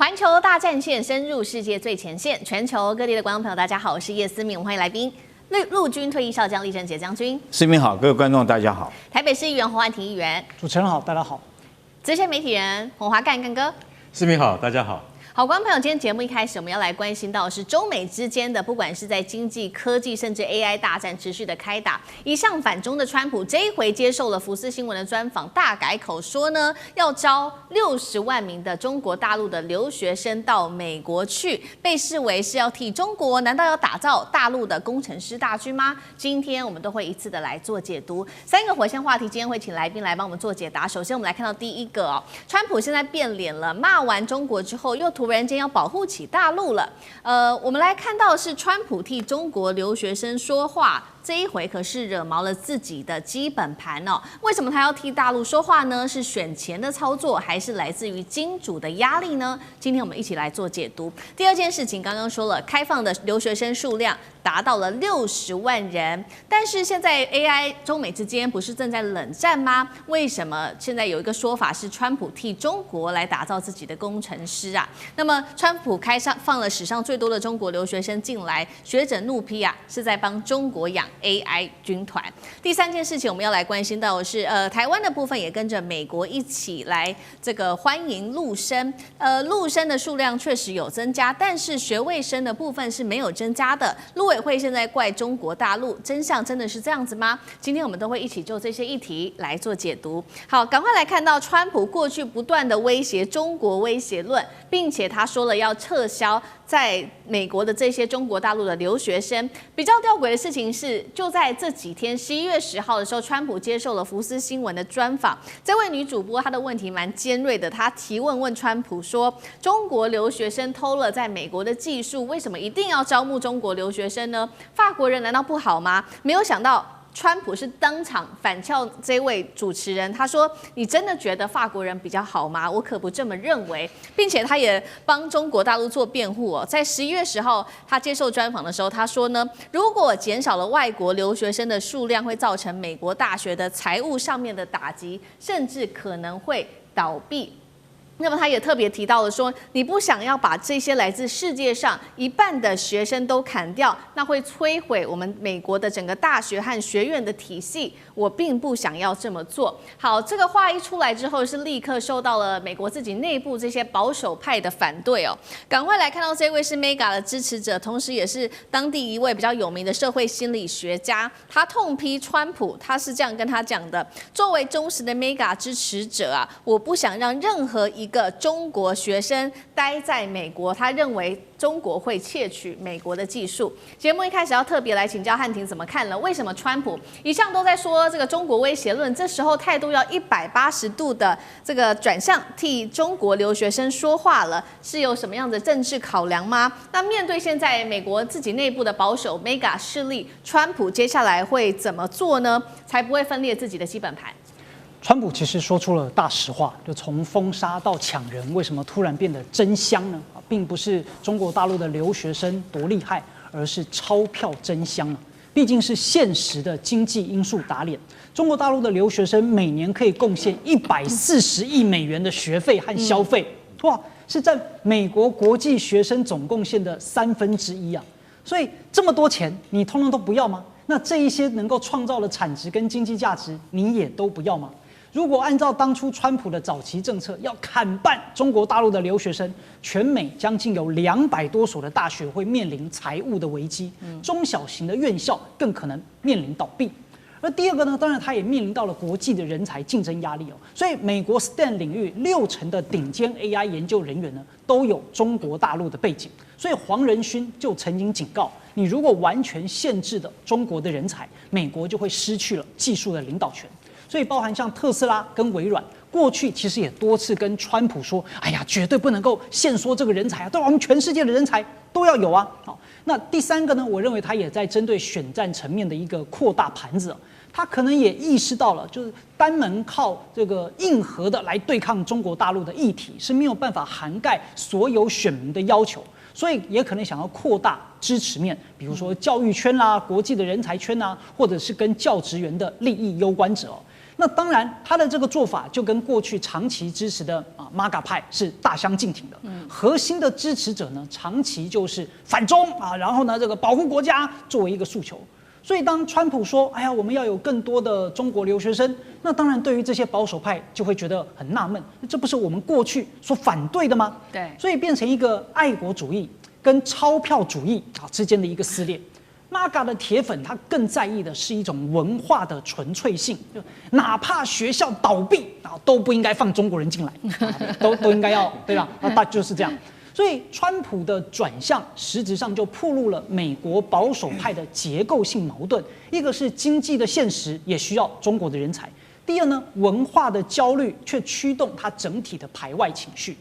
环球大战线深入世界最前线，全球各地的观众朋友，大家好，我是叶思敏，欢迎来宾陆军退役少将厉正杰将军。思敏好，各位观众大家好。台北市议员洪焕廷议员。主持人好，大家好。资深媒体人洪华干干哥。思敏好，大家好。好，观众朋友，今天节目一开始，我们要来关心到的是中美之间的，不管是在经济、科技，甚至 AI 大战持续的开打。一向反中的川普，这一回接受了福斯新闻的专访，大改口说呢，要招60万名的中国大陆的留学生到美国去，被视为是要替中国，难道要打造大陆的工程师大军吗？今天我们都会一次的来做解读。3个火线话题，今天会请来宾来帮我们做解答。首先，我们来看到第一个哦，川普现在变脸了，骂完中国之后，又突然间要保护起大陆了。我们来看到的是川普替中国留学生说话，这一回可是惹毛了自己的基本盘哦。为什么他要替大陆说话呢？是选前的操作，还是来自于金主的压力呢？今天我们一起来做解读。第二件事情，刚刚说了，开放的留学生数量达到了60万人，但是现在 AI 中美之间不是正在冷战吗？为什么现在有一个说法是川普替中国来打造自己的工程师啊？那么川普放了史上最多的中国留学生进来，学者怒批啊，是在帮中国养 AI 军团。第三件事情我们要来关心到的是，台湾的部分也跟着美国一起来这个欢迎陆生，陆生的数量确实有增加，但是学位生的部分是没有增加的。陆委会现在怪中国大陆，真相真的是这样子吗？今天我们都会一起就这些议题来做解读。好，赶快来看到川普过去不断的威胁中国威胁论，并且他说了要撤销在美国的这些中国大陆的留学生。比较吊诡的事情是，就在这几天11月10号的时候，川普接受了福斯新闻的专访。这位女主播她的问题蛮尖锐的，她提问川普说，中国留学生偷了在美国的技术，为什么一定要招募中国留学生呢？法国人难道不好吗？没有想到川普是当场反撬这位主持人，他说：“你真的觉得法国人比较好吗？我可不这么认为。”并且他也帮中国大陆做辩护哦。在11月10号他接受专访的时候，他说呢，如果减少了外国留学生的数量，会造成美国大学的财务上面的打击，甚至可能会倒闭。那么他也特别提到了说，你不想要把这些来自世界上1半的学生都砍掉，那会摧毁我们美国的整个大学和学院的体系。我并不想要这么做。好，这个话一出来之后，是立刻受到了美国自己内部这些保守派的反对哦。赶快来看到这位是 Mega 的支持者，同时也是当地一位比较有名的社会心理学家，他痛批川普，他是这样跟他讲的：作为忠实的 Mega 支持者啊，我不想让任何一个中国学生待在美国，他认为中国会窃取美国的技术。节目一开始要特别来请教汉庭怎么看了？为什么川普一向都在说这个中国威胁论，这时候态度要180度的这个转向，替中国留学生说话了？是有什么样的政治考量吗？那面对现在美国自己内部的保守 Mega 势力，川普接下来会怎么做呢？才不会分裂自己的基本盘？川普其实说出了大实话，就从封杀到抢人，为什么突然变得真香呢？并不是中国大陆的留学生多厉害，而是钞票真香啊！毕竟是现实的经济因素打脸。中国大陆的留学生每年可以贡献140亿美元的学费和消费，哇，是占美国国际学生总贡献的1/3啊！所以这么多钱，你通通都不要吗？那这一些能够创造的产值跟经济价值，你也都不要吗？如果按照当初川普的早期政策，要砍半中国大陆的留学生，全美将近有200多所的大学会面临财务的危机，中小型的院校更可能面临倒闭。而第二个呢，当然它也面临到了国际的人才竞争压力哦。所以美国 STEM 领域60%的顶尖 AI 研究人员呢，都有中国大陆的背景。所以黄仁勋就曾经警告，你如果完全限制了中国的人才，美国就会失去了技术的领导权。所以包含像特斯拉跟微软，过去其实也多次跟川普说，哎呀，绝对不能够限缩这个人才啊，对我们全世界的人才都要有啊。好，那第三个呢，我认为他也在针对选战层面的一个扩大盘子。他可能也意识到了，就是单门靠这个硬核的来对抗中国大陆的议题是没有办法涵盖所有选民的要求，所以也可能想要扩大支持面，比如说教育圈啦、国际的人才圈啦，或者是跟教职员的利益攸关者。那当然，他的这个做法就跟过去长期支持的MAGA 派是大相径庭的。核心的支持者呢，长期就是反中然后呢，这个保护国家作为一个诉求。所以当川普说：“哎呀，我们要有更多的中国留学生”，那当然对于这些保守派就会觉得很纳闷，这不是我们过去所反对的吗？对，所以变成一个爱国主义跟钞票主义之间的一个撕裂。MAGA 的铁粉他更在意的是一种文化的纯粹性，就哪怕学校倒闭都不应该放中国人进来，都应该要对吧？大就是这样。所以川普的转向实质上就暴露了美国保守派的结构性矛盾，一个是经济的现实也需要中国的人才，第二呢，文化的焦虑却驱动他整体的排外情绪。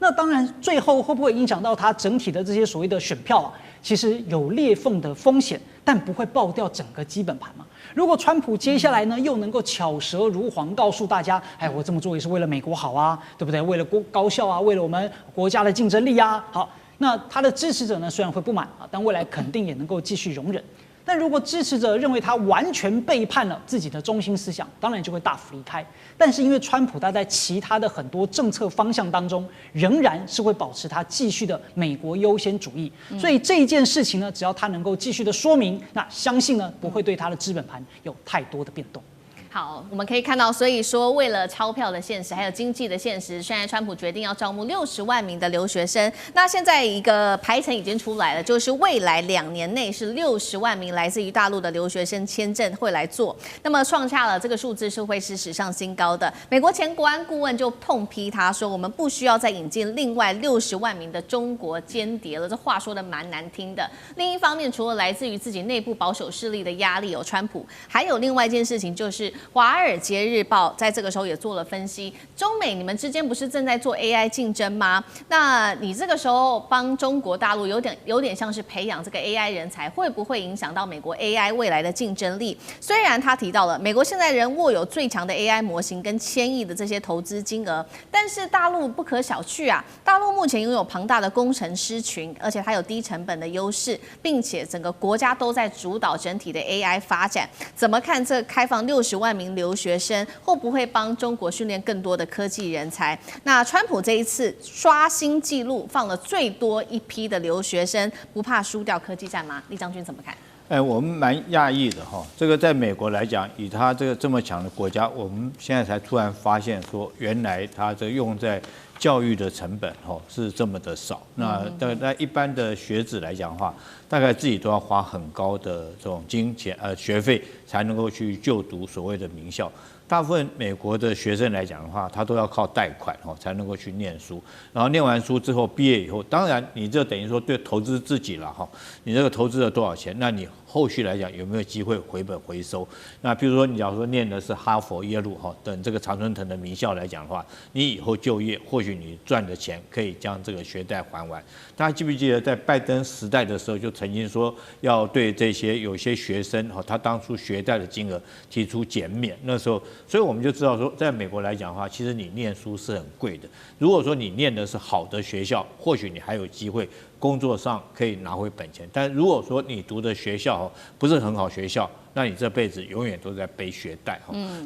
那当然，最后会不会影响到他整体的这些所谓的选票其实有裂缝的风险，但不会爆掉整个基本盘嘛。如果川普接下来呢又能够巧舌如簧告诉大家，哎，我这么做也是为了美国好啊，对不对？为了高效啊，为了我们国家的竞争力啊，好，那他的支持者呢虽然会不满但未来肯定也能够继续容忍。但如果支持者认为他完全背叛了自己的中心思想，当然就会大幅离开。但是因为川普他在其他的很多政策方向当中，仍然是会保持他继续的美国优先主义，所以这一件事情呢，只要他能够继续的说明，那相信呢不会对他的资本盘有太多的变动。好，我们可以看到，所以说为了钞票的现实，还有经济的现实，现在川普决定要招募60万名的留学生。那现在一个排程已经出来了，就是未来2年内是60万名来自于大陆的留学生签证会来做，那么创下了这个数字是会是史上新高的。美国前国安顾问就痛批他说，我们不需要再引进另外60万名的中国间谍了，这话说的蛮难听的。另一方面，除了来自于自己内部保守势力的压力川普还有另外一件事情就是。《华尔街日报》在这个时候也做了分析，中美你们之间不是正在做 AI 竞争吗？那你这个时候帮中国大陆有点像是培养这个 AI 人才，会不会影响到美国 AI 未来的竞争力？虽然他提到了美国现在仍握有最强的 AI 模型跟1000亿的这些投资金额，但是大陆不可小觑啊！大陆目前拥有庞大的工程师群，而且它有低成本的优势，并且整个国家都在主导整体的 AI 发展。怎么看这开放60万名留学生会不会帮中国训练更多的科技人才？那川普这一次刷新纪录，放了最多一批的留学生，不怕输掉科技战吗？李将军怎么看？我们蛮讶异的哈，这个在美国来讲，以他这个这么强的国家，我们现在才突然发现说，原来他这用在教育的成本是这么的少。那在一般的学子来讲的话，大概自己都要花很高的这种金钱学费才能够去就读所谓的名校。大部分美国的学生来讲的话，他都要靠贷款才能够去念书，然后念完书之后毕业以后，当然你这等于说对投资自己了你这个投资了多少钱，那你后续来讲有没有机会回本回收？那比如说你假如说念的是哈佛、耶鲁等这个常春藤的名校来讲的话，你以后就业或许你赚的钱可以将这个学贷还完。大家记不记得在拜登时代的时候就曾经说要对这些有些学生他当初学贷的金额提出减免，那时候。所以我们就知道说，在美国来讲的话，其实你念书是很贵的。如果说你念的是好的学校，或许你还有机会工作上可以拿回本钱。但如果说你读的学校不是很好学校，那你这辈子永远都在背学贷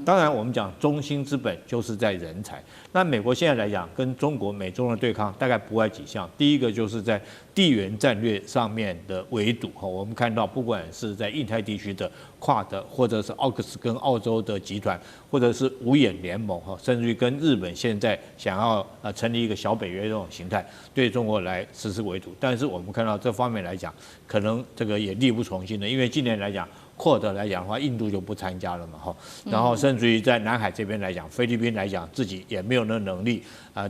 当然，我们讲中兴之本就是在人才。那美国现在来讲，跟美中的对抗大概不外几项。第一个就是在地缘战略上面的围堵我们看到不管是在印太地区的QUAD，或者是奥克斯跟澳洲的集团，或者是五眼联盟甚至于跟日本现在想要成立一个小北约这种形态，对中国来实施围堵。但是我们看到这方面来讲，可能这个也力不从心的，因为今年来讲。QUAD来讲的话，印度就不参加了嘛然后甚至于在南海这边来讲，菲律宾来讲自己也没有那能力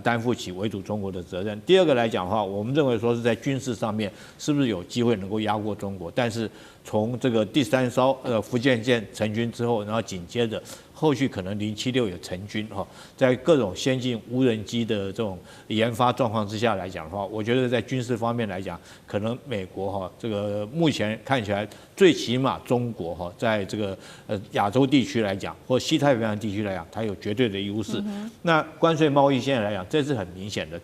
担负起围堵中国的责任。第二个来讲的话，我们认为说是在军事上面是不是有机会能够压过中国？但是从这个第3艘福建舰成军之后，然后紧接着后续可能076也成军在各种先进无人机的这种研发状况之下来讲的话，我觉得在军事方面来讲，可能美国这个目前看起来最起码中国在这个亚洲地区来讲，或西太平洋地区来讲，它有绝对的优势。那关税贸易现在来讲，这是很明显的。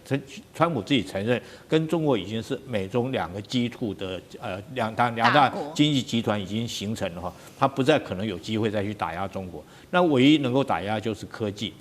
川普自己承认，跟中国已经是美中2个G2的两大经济集团已经形成了他不再可能有机会再去打压中国。那唯一能够打压就是科技。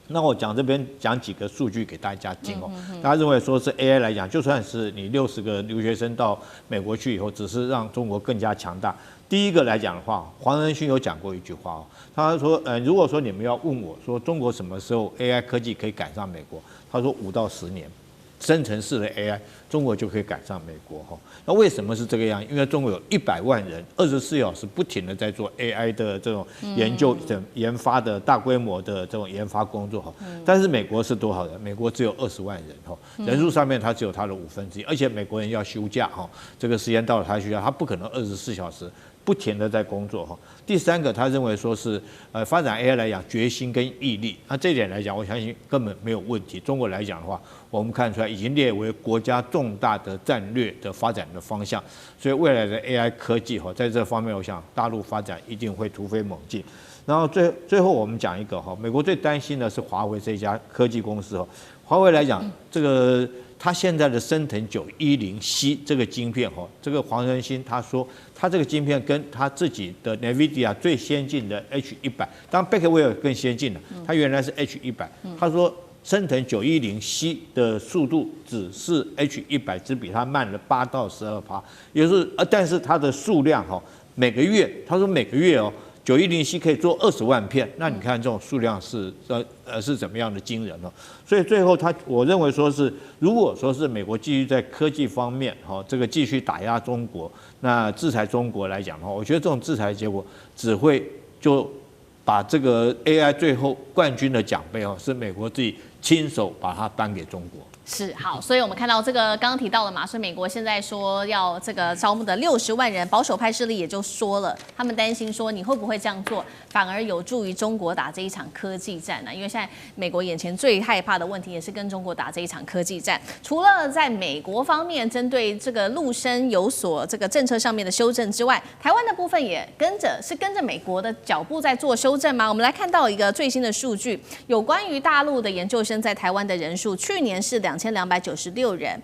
那我这边讲几个数据给大家听哦。大家认为说是 AI 来讲，就算是你60个留学生到美国去以后，只是让中国更加强大。第一个来讲的话，黄仁勋有讲过一句话哦，他说，如果说你们要问我说中国什么时候 AI 科技可以赶上美国，他说5到10年。生成式的 AI， 中国就可以赶上美国哈。那为什么是这个样？因为中国有100万人，24小时不停的在做 AI 的这种研究、研发的大规模的这种研发工作哈。但是美国是多少人？美国只有20万人哈，人数上面它只有它的1/5，而且美国人要休假哈，这个时间到了他休假，他不可能24小时不停的在工作哈。第三个，他认为说是发展 AI 来讲，决心跟毅力，那这点来讲，我相信根本没有问题。中国来讲的话，我们看出来已经列为国家重大的战略的发展的方向，所以未来的 AI 科技哈，在这方面，我想大陆发展一定会突飞猛进。然后最后我们讲一个哈，美国最担心的是华为这家科技公司哈，华为来讲这个。他现在的升腾910C 这个晶片哈，这个黄仁勋他说，他这个晶片跟他自己的 NVIDIA 最先进的 H100， 当然贝克威尔更先进了，他原来是 H100，他说升腾910C 的速度只是 H100只比它慢了8到12%，也就是但是它的数量哈，每个月他说每个月哦。910C 可以做20万片，那你看这种数量是怎么样的惊人哦？所以最后我认为说是，如果说是美国继续在科技方面这个继续打压中国，那制裁中国来讲的话，我觉得这种制裁结果只会就把这个 AI 最后冠军的奖杯是美国自己亲手把它颁给中国。是好，所以我们看到这个刚刚提到了嘛，所以美国现在说要这个招募的60万人，保守派势力也就说了，他们担心说你会不会这样做，反而有助于中国打这一场科技战呢？因为现在美国眼前最害怕的问题也是跟中国打这一场科技战。除了在美国方面针对这个陆生有所这个政策上面的修正之外，台湾的部分也跟着美国的脚步在做修正吗？我们来看到一个最新的数据，有关于大陆的研究生在台湾的人数，去年是2296人，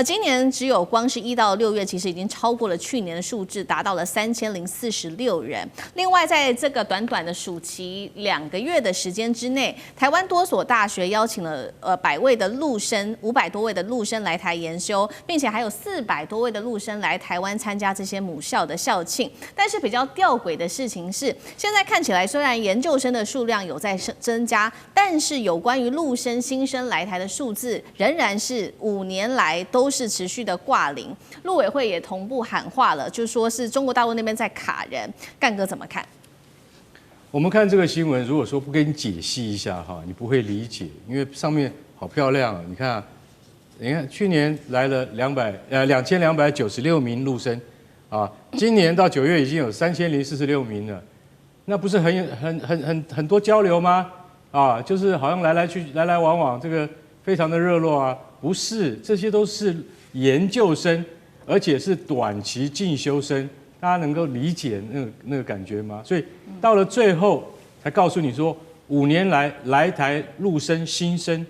今年只有光是1到6月，其实已经超过了去年的数字，达到了3046人。另外，在这个短短的暑期2个月的时间之内，台湾多所大学邀请了100位的陆生，500多位的陆生来台研修，并且还有400多位的陆生来台湾参加这些母校的校庆。但是比较吊诡的事情是，现在看起来虽然研究生的数量有在增加，但是有关于陆生新生来台的数字仍然是5年来都是持续的挂零。陆委会也同步喊话了，就说是中国大陆那边在卡人。干哥怎么看？我们看这个新闻，如果说不给你解析一下哈，你不会理解，因为上面好漂亮。你看去年来了2296名陆生啊，今年到9月已经有3046名了，那不是很多交流吗？啊，就是好像来来往往，这个非常的热络啊。不是，这些都是研究生，而且是短期进修生，大家能够理解那个感觉吗？所以到了最后才告诉你说，5年来台陆生新生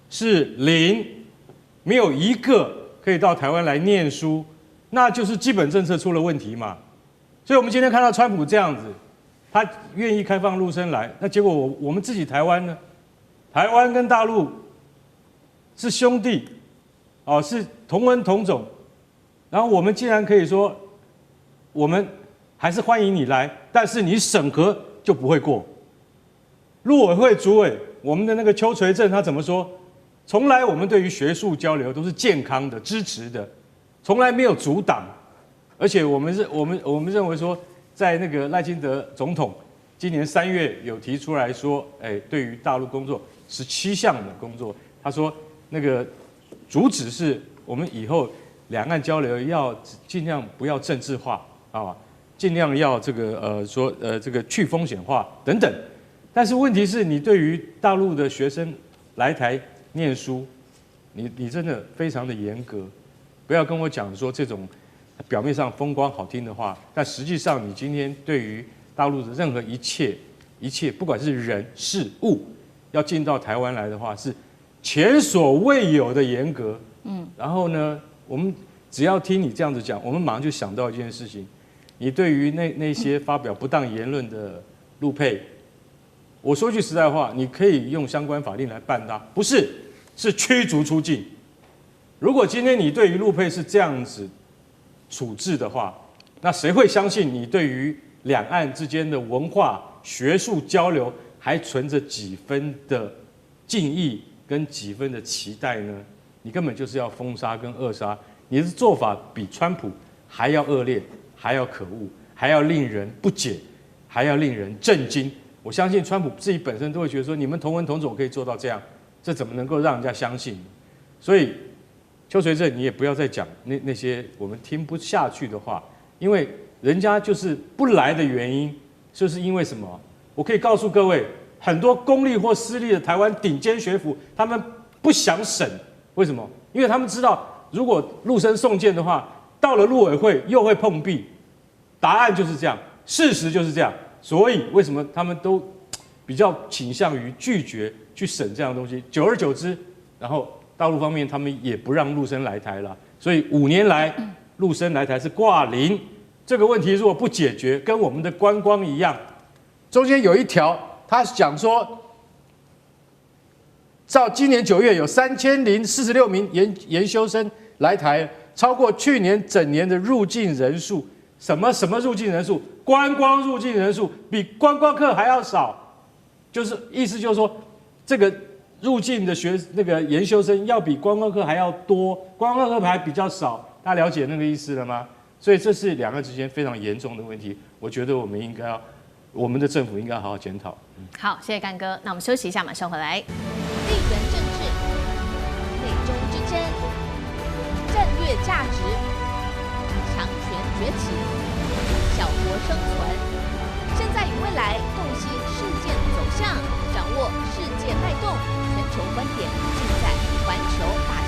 是0，没有一个可以到台湾来念书，那就是基本政策出了问题嘛。所以我们今天看到川普这样子，他愿意开放陆生来，那结果我们自己台湾呢？台湾跟大陆是兄弟，是同文同种，然后我们竟然可以说，我们还是欢迎你来，但是你审核就不会过。陆委会主委，我们的那个邱垂正他怎么说？从来我们对于学术交流都是健康的、支持的，从来没有阻挡。而且我们认为说，在那个赖清德总统今年3月有提出来说，对于大陆工作17项的工作，他说。那个主旨是我们以后两岸交流要尽量不要政治化啊，尽量要这个这个去风险化等等。但是问题是你对于大陆的学生来台念书，你真的非常的严格，不要跟我讲说这种表面上风光好听的话，但实际上你今天对于大陆的任何一切不管是人事物要进到台湾来的话是。前所未有的严格，然后呢，我们只要听你这样子讲，我们马上就想到一件事情：你对于那些发表不当言论的陆配，我说句实在话，你可以用相关法令来办它，不是，是驱逐出境。如果今天你对于陆配是这样子处置的话，那谁会相信你对于两岸之间的文化、学术交流还存着几分的敬意跟几分的期待呢？你根本就是要封杀跟扼杀，你的做法比川普还要恶劣，还要可恶，还要令人不解，还要令人震惊。我相信川普自己本身都会觉得说，你们同文同种可以做到这样，这怎么能够让人家相信？所以邱垂正，你也不要再讲那些我们听不下去的话，因为人家就是不来的原因，就是因为什么？我可以告诉各位，很多公立或私立的台湾顶尖学府，他们不想审，为什么？因为他们知道，如果陆生送件的话，到了陆委会又会碰壁，答案就是这样，事实就是这样。所以为什么他们都比较倾向于拒绝去审这样的东西？久而久之，然后大陆方面他们也不让陆生来台了，所以5年来陆生来台是挂零。这个问题如果不解决，跟我们的观光一样，中间有一条，他讲说，照今年9月有3046名研修生来台，超过去年整年的入境人数。什么入境人数？观光入境人数比观光客还要少，就是意思就是说，这个入境的那个研修生要比观光客还要多，观光客还比较少，大家了解那个意思了吗？所以这是两岸之间非常严重的问题，我觉得我们的政府应该好好检讨。好，谢谢干哥，那我们休息一下，马上回来。地缘政治、美中之争、战略价值、强权崛起、小国生存，现在与未来洞悉事件走向，掌握世界脉动，全球观点尽在环球大